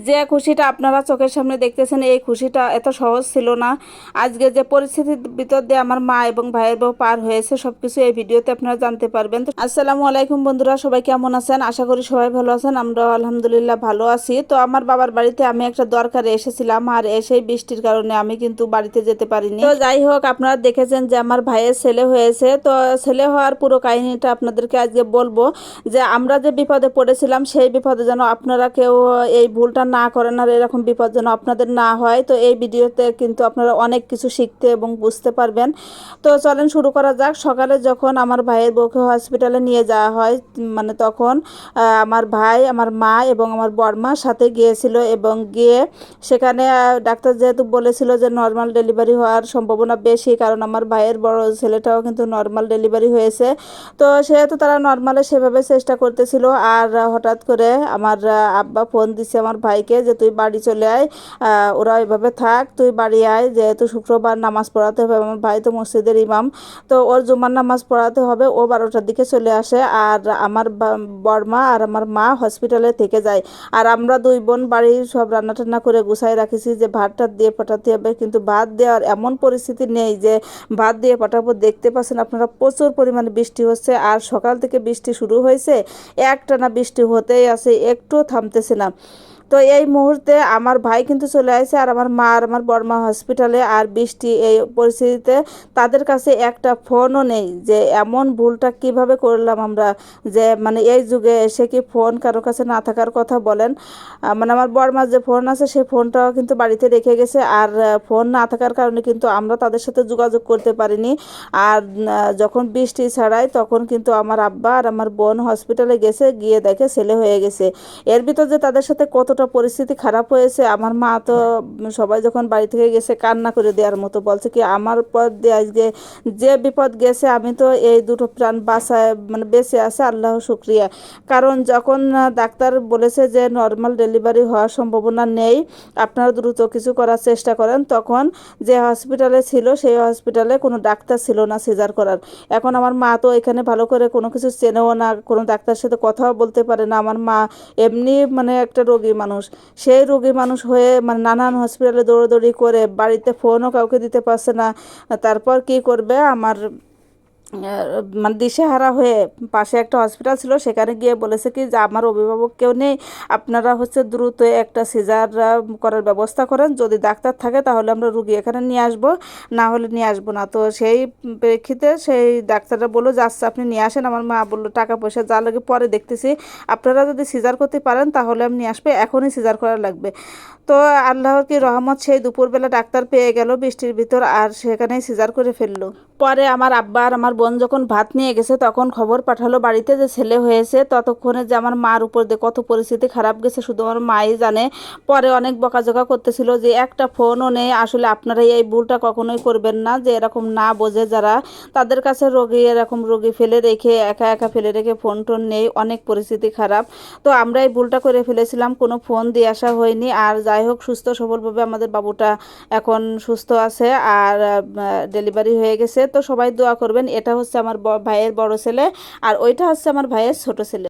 যে খুশিটা আপনারা চোখের সামনে দেখতেছেন, এই খুশিটা এত সহজ ছিল না। আজকে যে পরিস্থিতির ভিতর দিয়ে আমার মা এবং ভাইয়ের বউ পার হয়েছে, সবকিছু এই ভিডিওতে আপনারা জানতে পারবেন। তো আসসালামু আলাইকুম বন্ধুরা, সবাই কেমন আছেন? আশা করি সবাই ভালো আছেন। আমরাও আলহামদুলিল্লাহ ভালো আছি। তো আমার বাবার বাড়িতে আমি একটা দরকারে এসেছিলাম, আর এসেই বৃষ্টির কারণে আমি কিন্তু বাড়িতে যেতে পারিনি। তো যাই হোক, আপনারা দেখেছেন যে আমার ভাইয়ের ছেলে হয়েছে। তো ছেলে হওয়ার পুরো কাহিনীটা আপনাদেরকে আজকে বলবো, যে আমরা যে বিপদে পড়েছিলাম সেই বিপদে যেন আপনারা কেউ এই ভুলটা না করেন, আর এরকম বিপদ যেন আপনাদের না হয়। তো এই ভিডিওতে কিন্তু আপনারা অনেক কিছু শিখতে এবং বুঝতে পারবেন। তো চলেন শুরু করা যাক। সকালে যখন আমার ভাইয়ের বউকে হসপিটালে নিয়ে যাওয়া হয়, মানে তখন আমার ভাই, আমার মা এবং আমার বড়মা সাথে গিয়েছিল, এবং গিয়ে সেখানে ডাক্তার যেহেতু বলেছিল যে নর্মাল ডেলিভারি হওয়ার সম্ভাবনা বেশি, কারণ আমার ভাইয়ের বড় ছেলেটাও কিন্তু নর্মাল ডেলিভারি হয়েছে। তো সেহেতু তারা নর্মালে সেভাবে চেষ্টা করতেছিল। আর হঠাৎ করে আমার আব্বা ফোন দিছে আমার ভাইকে যে তুই বাড়ি চলে আয়, ওরা এভাবে থাক, তুই বাড়ি আয়, যেহেতু শুক্রবার নামাজ পড়াতে হবে। আমার ভাই তো মসজিদের ইমাম, তো ওর জুমার নামাজ পড়াতে হবে। ও 12টার দিকে চলে আসে, আর আমার বড়মা আর আমার মা হসপিটালে থেকে যায়। আর আমরা দুই বোন বাড়ির সব রান্না টান্না করে গুছাই রাখেছি যে ভাত টাত দিয়ে পাঠাতে হবে, কিন্তু ভাত দেওয়ার এমন পরিস্থিতি নেই যে ভাত দিয়ে পাঠাবো। দেখতে পাচ্ছেন আপনারা প্রচুর পরিমাণে বৃষ্টি হচ্ছে, আর সকাল থেকে বৃষ্টি শুরু হয়েছে, একটানা বৃষ্টি হতেই আছে, একটুও থামতেছে না। তো এই মুহূর্তে আমার ভাই কিন্তু চলে আসে, আর আমার মা আর আমার বড়মা হসপিটালে। আর বৃষ্টি, এই পরিস্থিতিতে তাদের কাছে একটা ফোনও নেই। যে এমন ভুলটা কিভাবে করলাম আমরা, যে মানে এই যুগে এসে কি ফোন কারো কাছে না থাকার কথা বলেন। মানে আমার বড়মার যে ফোন আছে সেই ফোনটাও কিন্তু বাড়িতে রেখে গেছে, আর ফোন না থাকার কারণে কিন্তু আমরা তাদের সাথে যোগাযোগ করতে পারিনি। আর যখন বৃষ্টি ছাড়ায় তখন কিন্তু আমার আব্বা আর আমার বোন হসপিটালে গেছে, গিয়ে দেখে ছেলে হয়ে গেছে। এর ভিতর যে তাদের সাথে কতটা পরিস্থিতি খারাপ হয়েছে, আমার মা তো সবাই যখন বাড়ি থেকে গেছে কান্না করে দেওয়ার মতো, বলছে কি আমার পর দিয়ে আজকে যে বিপদ গেছে, আমি তো এই দুটো প্রাণ বাঁচায় মানে বেঁচে আছে, আল্লাহ শুক্রিয়া। কারণ যখন ডাক্তার বলেছে যে নর্মাল ডেলিভারি হওয়ার সম্ভাবনা নেই, আপনারা দ্রুত কিছু করার চেষ্টা করেন, তখন যে হসপিটালে ছিল সেই হসপিটালে কোনো ডাক্তার ছিল না সিজার করার। এখন আমার মা তো এখানে ভালো করে কোনো কিছু চেনেও না, কোনো ডাক্তারের সাথে কথাও বলতে পারে না। আমার মা এমনি মানে একটা রোগী মানুষ, সেই রোগী মানুষ হয়ে মানে নানান হসপিটালে দৌড়াদৌড়ি করে, বাড়িতে ফোনও কাউকে দিতে পারছে না। তারপর কি করবে, আমার মানে দিশেহারা হয়ে পাশে একটা হসপিটাল ছিল, সেখানে গিয়ে বলেছে কি যে আমার অভিভাবক কেউ নেই, আপনারা দ্রুত একটা সিজার করার ব্যবস্থা করেন, যদি ডাক্তার থাকে তাহলে আমরা রুগী এখানে নিয়ে আসবো, না হলে নিয়ে আসবো না। তো সেই প্রেক্ষিতে সেই ডাক্তাররা বললো যে আচ্ছা আপনি নিয়ে আসেন। আমার মা বললো টাকা পয়সা যা লাগে পরে দেখতেছি, আপনারা যদি সিজার করতে পারেন তাহলে আমি নিয়ে আসবো, এখনই সিজার করা লাগবে। তো আল্লাহর কি রহমত, সেই দুপুরবেলা ডাক্তার পেয়ে গেল বৃষ্টির ভিতর, আর সেখানেই সিজার করে ফেললো। পরে আমার আব্বা আর আমার বোন যখন ভাত নিয়ে গেছে তখন খবর পাঠালো বাড়িতে যে ছেলে হয়েছে। ততক্ষণে যে আমার মার উপর দিয়ে কত পরিস্থিতি খারাপ গেছে শুধু আমার মাই জানে। পরে অনেক বকাঝকা করতেছিল যে একটা ফোনও নেই। আসলে আপনারা এই ভুলটা কখনোই করবেন না, যে এরকম না বোঝে যারা, তাদের কাছে রোগী, এরকম রোগী ফেলে রেখে, একা একা ফেলে রেখে ফোন টোন নেই, অনেক পরিস্থিতি খারাপ। তো আমরা এই ভুলটা করে ফেলেছিলাম, কোনো ফোন দিয়ে আসা হয়নি। আর যাই হোক, সুস্থ সবলভাবে আমাদের বাবুটা এখন সুস্থ আছে, আর ডেলিভারি হয়ে গেছে। তো সবাই দোয়া করবেন। এটা হচ্ছে আমার ভাইয়ের বড় ছেলে, আর ওইটা হচ্ছে আমার ভাইয়ের ছোট ছেলে।